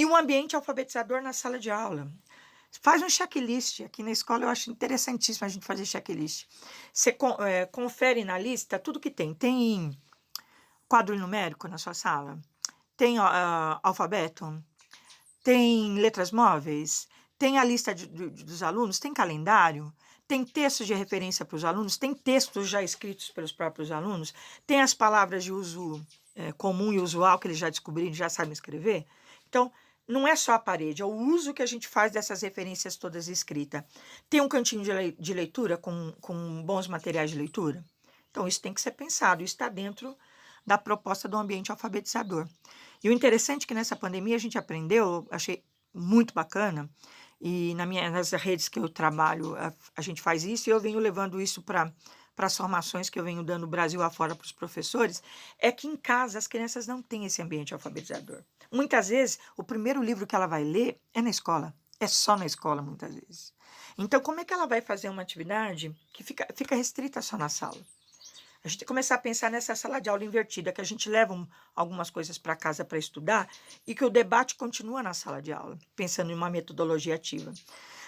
um ambiente alfabetizador na sala de aula. Faz um checklist. Aqui na escola eu acho interessantíssimo a gente fazer checklist. Você confere na lista tudo que tem. Tem quadro numérico na sua sala? Tem alfabeto? Tem letras móveis? Tem a lista dos alunos? Tem calendário? Tem textos de referência para os alunos? Tem textos já escritos pelos próprios alunos? Tem as palavras de uso comum e usual que eles já descobriram, já sabem escrever? Então, não é só a parede, é o uso que a gente faz dessas referências todas escritas. Tem um cantinho de leitura com bons materiais de leitura? Então, isso tem que ser pensado, isso está dentro da proposta do ambiente alfabetizador. E o interessante é que nessa pandemia a gente aprendeu, achei muito bacana, e nas redes que eu trabalho a gente faz isso, e eu venho levando isso para as formações que eu venho dando Brasil afora para os professores, é que em casa as crianças não têm esse ambiente alfabetizador. Muitas vezes, o primeiro livro que ela vai ler é na escola, é só na escola muitas vezes. Então, como é que ela vai fazer uma atividade que fica restrita só na sala? A gente tem que começar a pensar nessa sala de aula invertida, que a gente leva algumas coisas para casa para estudar e que o debate continua na sala de aula, pensando em uma metodologia ativa.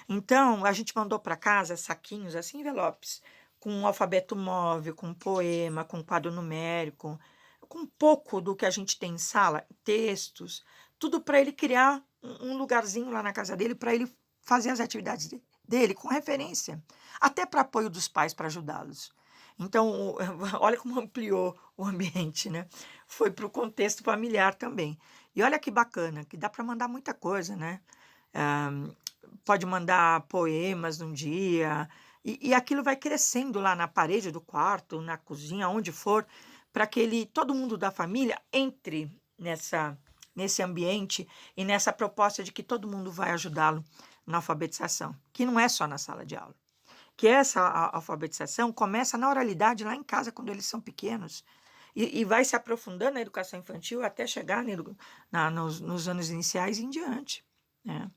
Então, a gente mandou para casa saquinhos, assim, envelopes, com um alfabeto móvel, com um poema, com um quadro numérico, com um pouco do que a gente tem em sala, textos, tudo para ele criar um lugarzinho lá na casa dele, para ele fazer as atividades dele com referência, até para apoio dos pais para ajudá-los. Então, olha como ampliou o ambiente, né? Foi para o contexto familiar também. E olha que bacana, que dá para mandar muita coisa, né? Ah, pode mandar poemas num dia, e aquilo vai crescendo lá na parede do quarto, na cozinha, onde for, para que todo mundo da família entre nesse ambiente e nessa proposta de que todo mundo vai ajudá-lo na alfabetização, que não é só na sala de aula. Que essa alfabetização começa na oralidade lá em casa, quando eles são pequenos, e vai se aprofundando na educação infantil até chegar nos anos iniciais e em diante, né?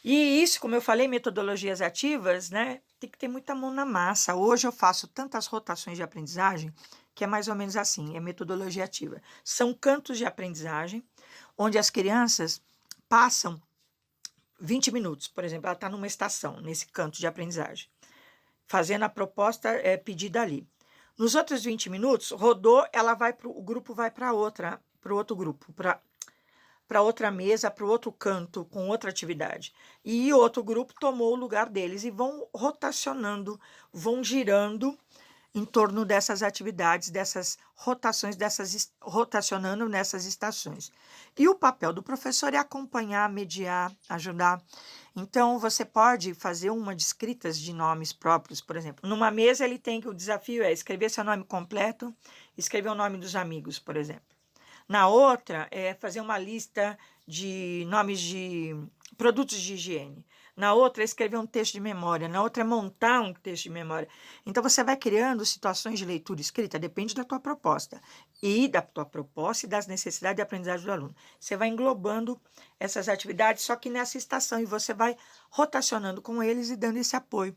E isso, como eu falei, metodologias ativas, né? Tem que ter muita mão na massa. Hoje eu faço tantas rotações de aprendizagem que é mais ou menos assim, é metodologia ativa. São cantos de aprendizagem onde as crianças passam 20 minutos, por exemplo, ela está numa estação, nesse canto de aprendizagem, fazendo a proposta pedida ali. Nos outros 20 minutos, rodou, o grupo vai para outro grupo, para outra mesa, para o outro canto, com outra atividade. E outro grupo tomou o lugar deles e vão rotacionando, vão girando em torno dessas atividades, dessas rotações, rotacionando nessas estações. E o papel do professor é acompanhar, mediar, ajudar. Então, você pode fazer uma de escritas de nomes próprios, por exemplo. Numa mesa, o desafio é escrever seu nome completo, escrever o nome dos amigos, por exemplo. Na outra, é fazer uma lista de nomes de produtos de higiene. Na outra, é escrever um texto de memória. Na outra, é montar um texto de memória. Então, você vai criando situações de leitura escrita, depende da tua proposta. E da tua proposta e das necessidades de aprendizagem do aluno. Você vai englobando essas atividades, só que nessa estação, e você vai rotacionando com eles e dando esse apoio.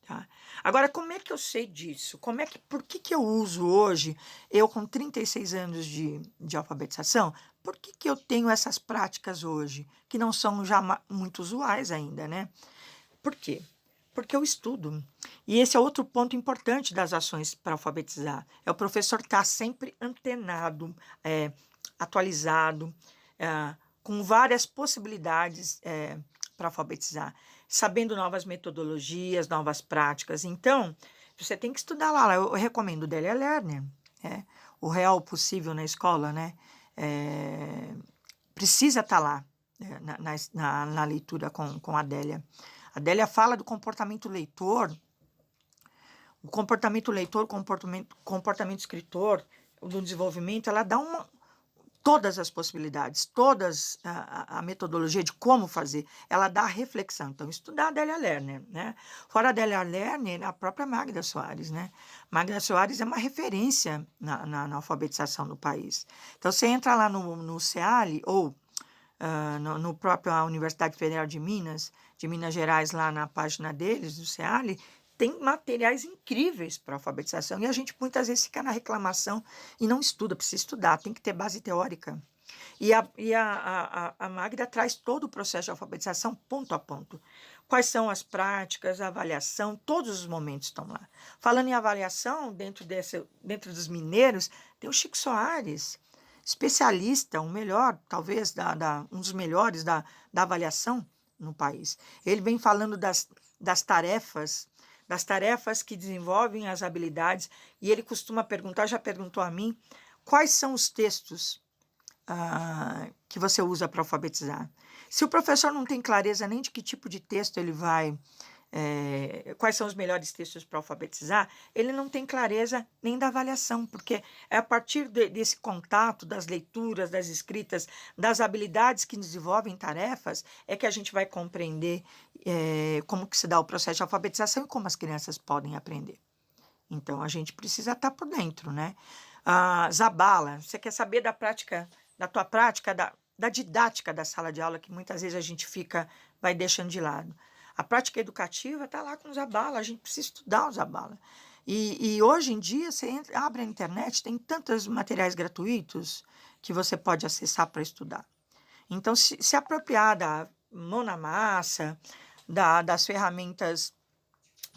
Tá? Agora, como é que eu sei disso? Por que eu uso hoje, eu com 36 anos de alfabetização, por que eu tenho essas práticas hoje, que não são já muito usuais ainda, né? Por quê? Porque eu estudo. E esse é outro ponto importante das ações para alfabetizar. É o professor estar sempre antenado, atualizado, com várias possibilidades para alfabetizar, sabendo novas metodologias, novas práticas. Então, você tem que estudar lá. Eu recomendo o Delia Lerner, o Real Possível na Escola, né? Precisa estar lá na leitura com a Adélia. A Adélia fala do comportamento leitor, comportamento escritor, do desenvolvimento, ela dá todas as possibilidades, todas a metodologia de como fazer, ela dá a reflexão. Então, estudar a Adélia Lerner, né? Fora a Adélia Lerner, a própria Magda Soares, né? Magda Soares é uma referência na alfabetização no país. Então, você entra lá no CEALI ou no próprio Universidade Federal de Minas Gerais, lá na página deles, do CEALI, tem materiais incríveis para alfabetização. E a gente muitas vezes fica na reclamação e não estuda, precisa estudar, tem que ter base teórica. E a Magda traz todo o processo de alfabetização ponto a ponto. Quais são as práticas, a avaliação, todos os momentos estão lá. Falando em avaliação, dentro dos mineiros, tem o Chico Soares, especialista, o melhor, talvez, um dos melhores da avaliação no país. Ele vem falando das tarefas que desenvolvem as habilidades, e ele costuma perguntar, já perguntou a mim, quais são os textos que você usa para alfabetizar. Se o professor não tem clareza nem de que tipo de texto ele vai, quais são os melhores textos para alfabetizar, ele não tem clareza nem da avaliação, porque é a partir desse contato, das leituras, das escritas, das habilidades que desenvolvem tarefas, é que a gente vai compreender como que se dá o processo de alfabetização e como as crianças podem aprender. Então, a gente precisa estar por dentro, né? Zabala, você quer saber da prática, da tua prática, da didática da sala de aula, que muitas vezes a gente vai deixando de lado. A prática educativa está lá com o Zabala, a gente precisa estudar o Zabala. E hoje em dia, você abre a internet, tem tantos materiais gratuitos que você pode acessar para estudar. Então, se apropriar da mão na massa, das ferramentas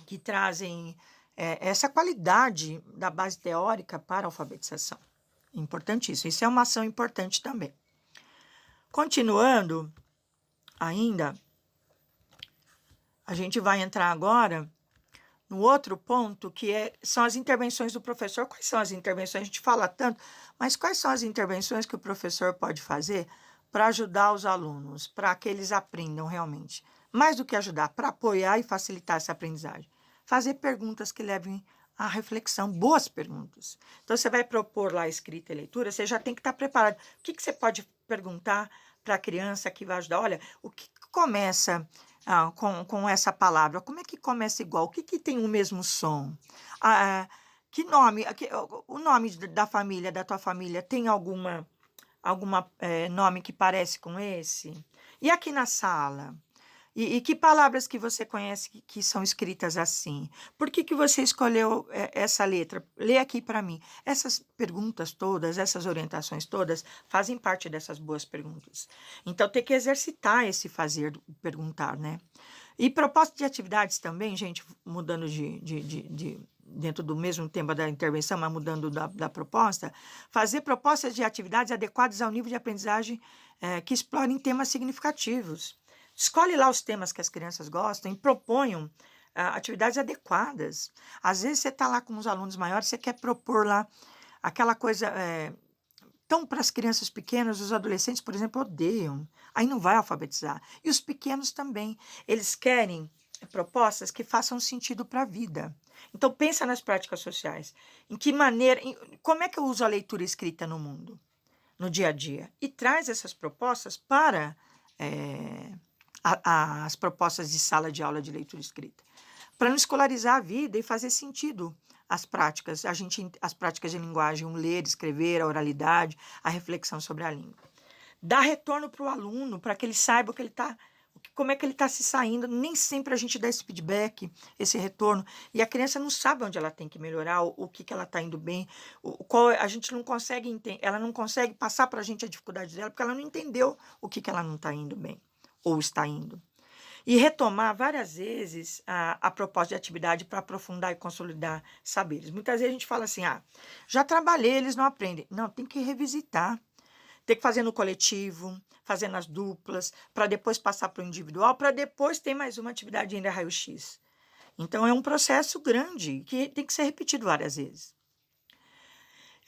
que trazem essa qualidade da base teórica para a alfabetização. Importantíssimo. Isso é uma ação importante também. Continuando ainda, a gente vai entrar agora no outro ponto, que são as intervenções do professor. Quais são as intervenções? A gente fala tanto, mas quais são as intervenções que o professor pode fazer para ajudar os alunos, para que eles aprendam realmente? Mais do que ajudar, para apoiar e facilitar essa aprendizagem. Fazer perguntas que levem à reflexão, boas perguntas. Então, você vai propor lá a escrita e leitura, você já tem que estar preparado. O que você pode perguntar para a criança que vai ajudar? Olha, o que começa com essa palavra? Como é que começa igual? O que tem o mesmo som? Que nome? O nome da família, da tua família, tem alguma nome que parece com esse? E aqui na sala? E que palavras que você conhece que são escritas assim? Por que você escolheu essa letra? Lê aqui para mim. Essas perguntas todas, essas orientações todas, fazem parte dessas boas perguntas. Então, tem que exercitar esse fazer, perguntar, né? E proposta de atividades também, gente, mudando dentro do mesmo tema da intervenção, mas mudando da proposta, fazer propostas de atividades adequadas ao nível de aprendizagem que explorem temas significativos. Escolhe lá os temas que as crianças gostam e proponham atividades adequadas. Às vezes você está lá com os alunos maiores, você quer propor lá aquela coisa. Então, para as crianças pequenas, os adolescentes, por exemplo, odeiam. Aí não vai alfabetizar. E os pequenos também. Eles querem propostas que façam sentido para a vida. Então, pensa nas práticas sociais. Em que maneira, como é que eu uso a leitura escrita no mundo, no dia a dia? E traz essas propostas para as propostas de sala de aula de leitura escrita, para não escolarizar a vida e fazer sentido as práticas, as práticas de linguagem, o ler, escrever, a oralidade, a reflexão sobre a língua. Dá retorno para o aluno, para que ele saiba como é que ele está se saindo. Nem sempre a gente dá esse feedback, esse retorno, e a criança não sabe onde ela tem que melhorar, o que ela está indo bem, a gente não consegue entender, ela não consegue passar para a gente a dificuldade dela, porque ela não entendeu o que ela não está indo bem, ou está indo. E retomar várias vezes a proposta de atividade para aprofundar e consolidar saberes. Muitas vezes a gente fala assim, já trabalhei, eles não aprendem. Não, tem que revisitar. Tem que fazer no coletivo, fazer nas duplas, para depois passar para o individual, para depois ter mais uma atividade ainda raio-x. Então, é um processo grande que tem que ser repetido várias vezes.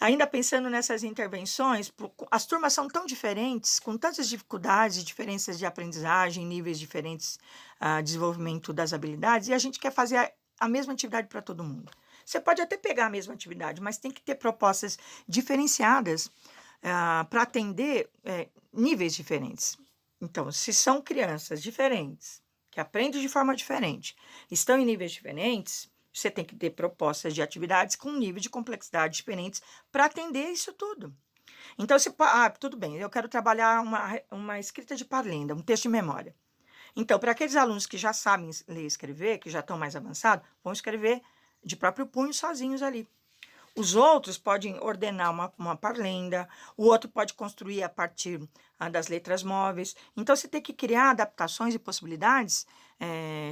Ainda pensando nessas intervenções, as turmas são tão diferentes, com tantas dificuldades, diferenças de aprendizagem, níveis diferentes, desenvolvimento das habilidades, e a gente quer fazer a mesma atividade para todo mundo. Você pode até pegar a mesma atividade, mas tem que ter propostas diferenciadas para atender níveis diferentes. Então, se são crianças diferentes, que aprendem de forma diferente, estão em níveis diferentes, você tem que ter propostas de atividades com nível de complexidade diferentes para atender isso tudo. Então, tudo bem, eu quero trabalhar uma escrita de parlenda, um texto de memória. Então, para aqueles alunos que já sabem ler e escrever, que já estão mais avançados, vão escrever de próprio punho sozinhos ali. Os outros podem ordenar uma parlenda, o outro pode construir a partir das letras móveis. Então, você tem que criar adaptações e possibilidades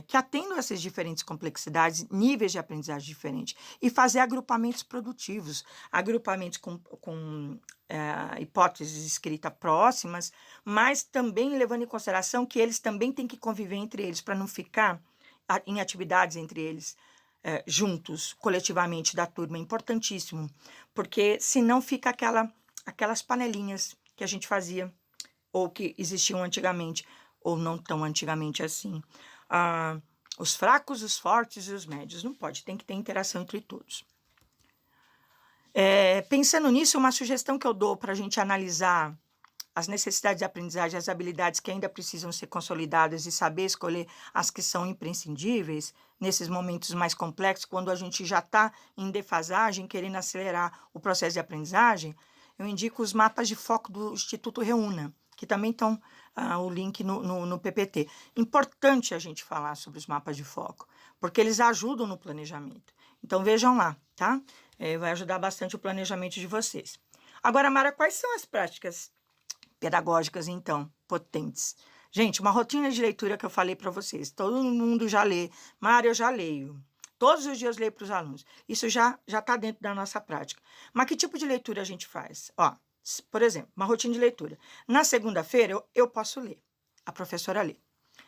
que atendam essas diferentes complexidades, níveis de aprendizagem diferentes, e fazer agrupamentos produtivos, agrupamentos com hipóteses escritas próximas, mas também levando em consideração que eles também têm que conviver entre eles, para não ficar em atividades entre eles, juntos, coletivamente da turma, é importantíssimo, porque senão fica aquelas panelinhas que a gente fazia, ou que existiam antigamente, ou não tão antigamente assim. Os fracos, os fortes e os médios, não pode, tem que ter interação entre todos. Pensando nisso, uma sugestão que eu dou para a gente analisar as necessidades de aprendizagem, as habilidades que ainda precisam ser consolidadas e saber escolher as que são imprescindíveis nesses momentos mais complexos, quando a gente já está em defasagem, querendo acelerar o processo de aprendizagem, eu indico os mapas de foco do Instituto Reúna, que também estão o link no PPT. Importante a gente falar sobre os mapas de foco, porque eles ajudam no planejamento. Então vejam lá, tá? Vai ajudar bastante o planejamento de vocês. Agora, Mara, quais são as práticas pedagógicas, então, potentes? Gente, uma rotina de leitura que eu falei para vocês. Todo mundo já lê. Mara, eu já leio. Todos os dias eu leio para os alunos. Isso já está dentro da nossa prática. Mas que tipo de leitura a gente faz? Por exemplo, uma rotina de leitura. Na segunda-feira, eu posso ler. A professora lê.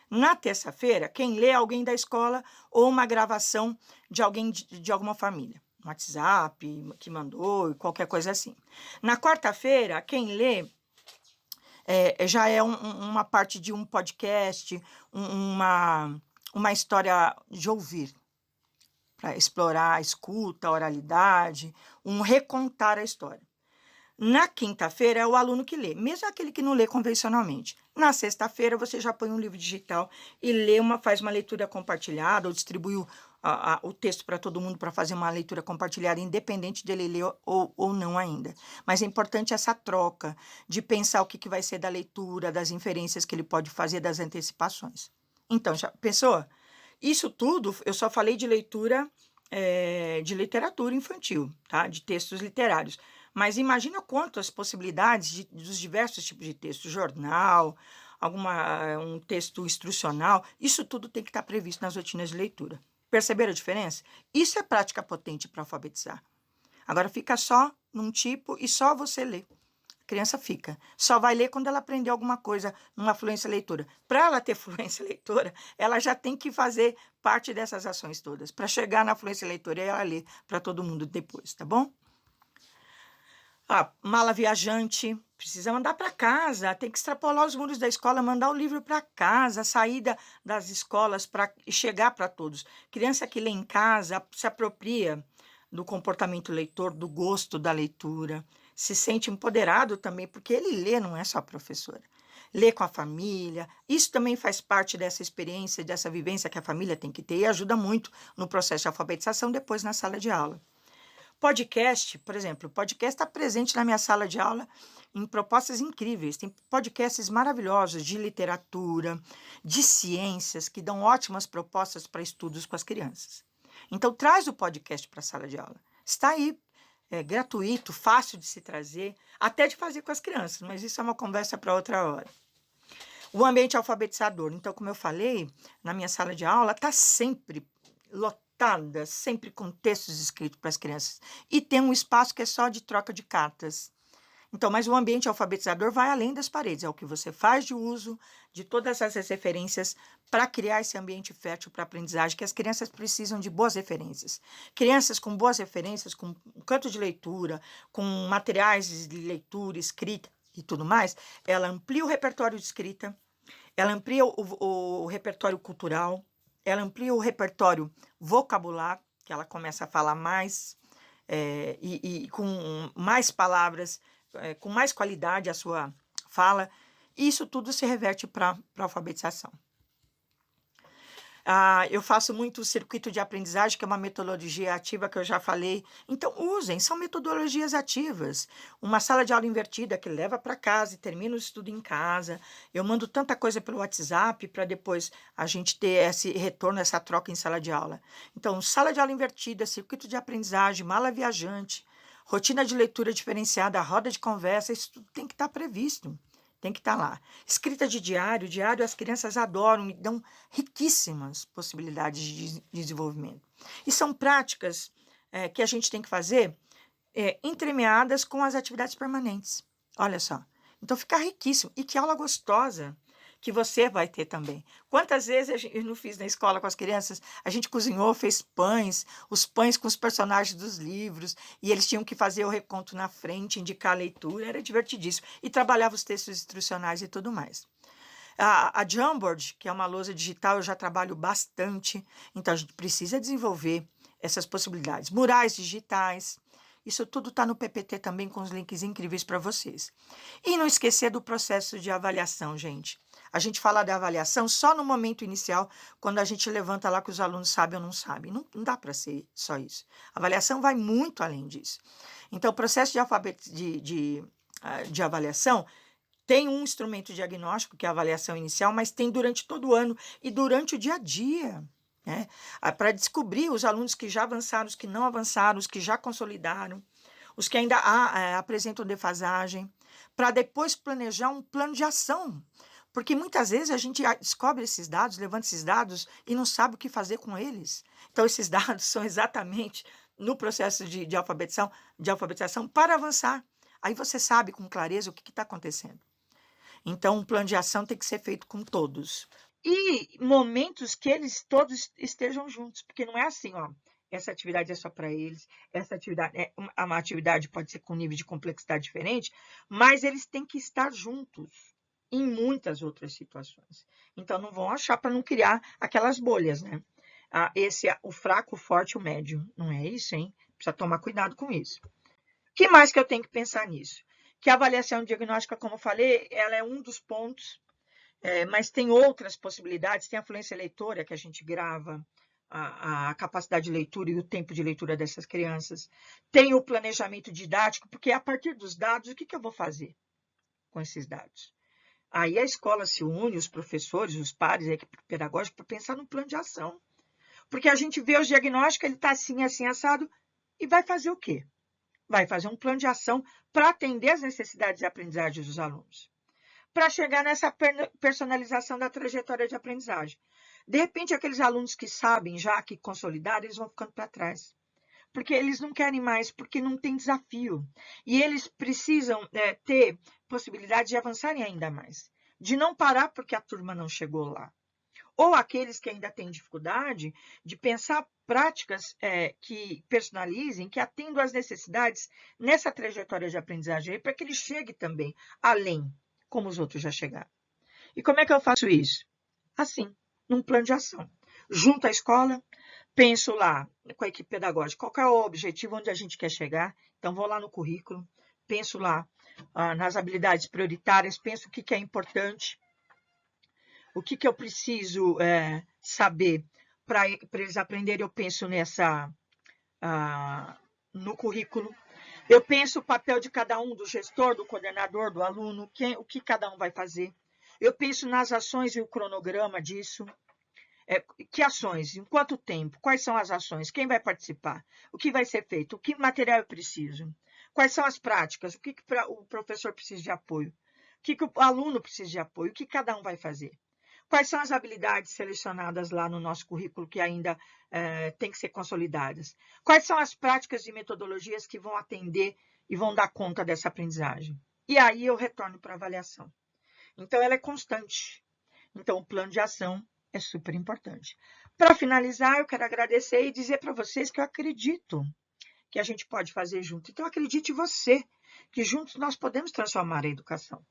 Na terça-feira, quem lê é alguém da escola ou uma gravação de alguém de alguma família. Um WhatsApp que mandou, qualquer coisa assim. Na quarta-feira, quem lê já é uma parte de um podcast, uma história de ouvir, para explorar a escuta, a oralidade, recontar a história. Na quinta-feira é o aluno que lê, mesmo aquele que não lê convencionalmente. Na sexta-feira você já põe um livro digital e faz uma leitura compartilhada ou distribui o texto para todo mundo para fazer uma leitura compartilhada, independente dele ler ou não ainda. Mas é importante essa troca de pensar o que vai ser da leitura, das inferências que ele pode fazer, das antecipações. Então, já pensou? Isso tudo eu só falei de leitura de literatura infantil, tá? De textos literários. Mas imagina quantas possibilidades dos diversos tipos de texto, jornal, um texto instrucional, isso tudo tem que estar previsto nas rotinas de leitura. Perceberam a diferença? Isso é prática potente para alfabetizar. Agora fica só num tipo e só você lê. A criança fica. Só vai ler quando ela aprender alguma coisa numa fluência leitora. Para ela ter fluência leitora, ela já tem que fazer parte dessas ações todas. Para chegar na fluência leitora, ela lê para todo mundo depois, tá bom? Mala viajante, precisa mandar para casa, tem que extrapolar os muros da escola, mandar o livro para casa, sair das escolas para chegar para todos. Criança que lê em casa se apropria do comportamento leitor, do gosto da leitura, se sente empoderado também, porque ele lê, não é só a professora. Lê com a família, isso também faz parte dessa experiência, dessa vivência que a família tem que ter e ajuda muito no processo de alfabetização depois na sala de aula. Podcast, por exemplo, o podcast está presente na minha sala de aula em propostas incríveis. Tem podcasts maravilhosos de literatura, de ciências, que dão ótimas propostas para estudos com as crianças. Então, traz o podcast para a sala de aula. Está aí, gratuito, fácil de se trazer, até de fazer com as crianças, mas isso é uma conversa para outra hora. O ambiente alfabetizador. Então, como eu falei, na minha sala de aula está sempre lotada, sempre com textos escritos para as crianças. E tem um espaço que é só de troca de cartas. Então, mas o ambiente alfabetizador vai além das paredes, é o que você faz de uso de todas essas referências para criar esse ambiente fértil para a aprendizagem, que as crianças precisam de boas referências. Crianças com boas referências, com um canto de leitura, com materiais de leitura, escrita e tudo mais, ela amplia o repertório de escrita, ela amplia o repertório cultural, ela amplia o repertório vocabular, que ela começa a falar mais e com mais palavras, com mais qualidade a sua fala. Isso tudo se reverte para a alfabetização. Eu faço muito o circuito de aprendizagem, que é uma metodologia ativa que eu já falei. Então, usem, são metodologias ativas. Uma sala de aula invertida que leva para casa e termina o estudo em casa. Eu mando tanta coisa pelo WhatsApp para depois a gente ter esse retorno, essa troca em sala de aula. Então, sala de aula invertida, circuito de aprendizagem, mala viajante, Rotina de leitura diferenciada, roda de conversa, isso tudo tem que estar previsto. Tem que estar lá. Escrita de diário, diário as crianças adoram e dão riquíssimas possibilidades de desenvolvimento. E são práticas que a gente tem que fazer entremeadas com as atividades permanentes. Olha só. Então fica riquíssimo. E que aula gostosa que você vai ter também. Quantas vezes eu não fiz na escola com as crianças, a gente cozinhou, fez pães, os pães com os personagens dos livros, e eles tinham que fazer o reconto na frente, indicar a leitura, era divertidíssimo. E trabalhava os textos instrucionais e tudo mais. A Jamboard, que é uma lousa digital, eu já trabalho bastante, então a gente precisa desenvolver essas possibilidades. Murais digitais, isso tudo está no PPT também, com os links incríveis para vocês. E não esquecer do processo de avaliação, gente. A gente fala da avaliação só no momento inicial, quando a gente levanta lá que os alunos sabem ou não sabem. Não dá para ser só isso. A avaliação vai muito além disso. Então, o processo de avaliação tem um instrumento diagnóstico, que é a avaliação inicial, mas tem durante todo o ano e durante o dia a dia. Né? Para descobrir os alunos que já avançaram, os que não avançaram, os que já consolidaram, os que ainda apresentam defasagem, para depois planejar um plano de ação. Porque muitas vezes a gente descobre esses dados, levanta esses dados e não sabe o que fazer com eles. Então, esses dados são exatamente no processo de alfabetização para avançar. Aí você sabe com clareza o que está acontecendo. Então, um plano de ação tem que ser feito com todos. E momentos que eles todos estejam juntos, porque não é assim, ó. Essa atividade é só para eles, essa atividade uma atividade pode ser com nível de complexidade diferente, mas eles têm que estar juntos em muitas outras situações. Então, não vão achar para não criar aquelas bolhas, né? Esse é o fraco, o forte, o médio. Não é isso, hein? Precisa tomar cuidado com isso. O que mais que eu tenho que pensar nisso? Que a avaliação diagnóstica, como eu falei, ela é um dos pontos, mas tem outras possibilidades. Tem a fluência leitora, que a gente grava a capacidade de leitura e o tempo de leitura dessas crianças. Tem o planejamento didático, porque a partir dos dados, o que eu vou fazer com esses dados? Aí a escola se une, os professores, os pares, a equipe pedagógica, para pensar no plano de ação. Porque a gente vê o diagnóstico, ele está assim, assim, assado, e vai fazer o quê? Vai fazer um plano de ação para atender as necessidades de aprendizagem dos alunos. Para chegar nessa personalização da trajetória de aprendizagem. De repente, aqueles alunos que sabem já, que consolidaram, eles vão ficando para trás. Porque eles não querem mais, porque não tem desafio. E eles precisam ter possibilidade de avançarem ainda mais. De não parar porque a turma não chegou lá. Ou aqueles que ainda têm dificuldade de pensar práticas que personalizem, que atendam às necessidades nessa trajetória de aprendizagem, para que ele chegue também além, como os outros já chegaram. E como é que eu faço isso? Assim, num plano de ação. Junto à escola, penso lá com a equipe pedagógica, qual é o objetivo, onde a gente quer chegar. Então, vou lá no currículo, penso lá nas habilidades prioritárias, penso o que é importante, o que eu preciso saber para eles aprenderem, eu penso no currículo. Eu penso o papel de cada um, do gestor, do coordenador, do aluno, o que cada um vai fazer. Eu penso nas ações e o cronograma disso. Que ações? Em quanto tempo? Quais são as ações? Quem vai participar? O que vai ser feito? O que material eu preciso? Quais são as práticas? O que o professor precisa de apoio? O que o aluno precisa de apoio? O que cada um vai fazer? Quais são as habilidades selecionadas lá no nosso currículo que ainda tem que ser consolidadas? Quais são as práticas e metodologias que vão atender e vão dar conta dessa aprendizagem? E aí eu retorno para a avaliação. Então, ela é constante. Então, o plano de ação é super importante. Para finalizar, eu quero agradecer e dizer para vocês que eu acredito que a gente pode fazer junto. Então, acredite você que juntos nós podemos transformar a educação.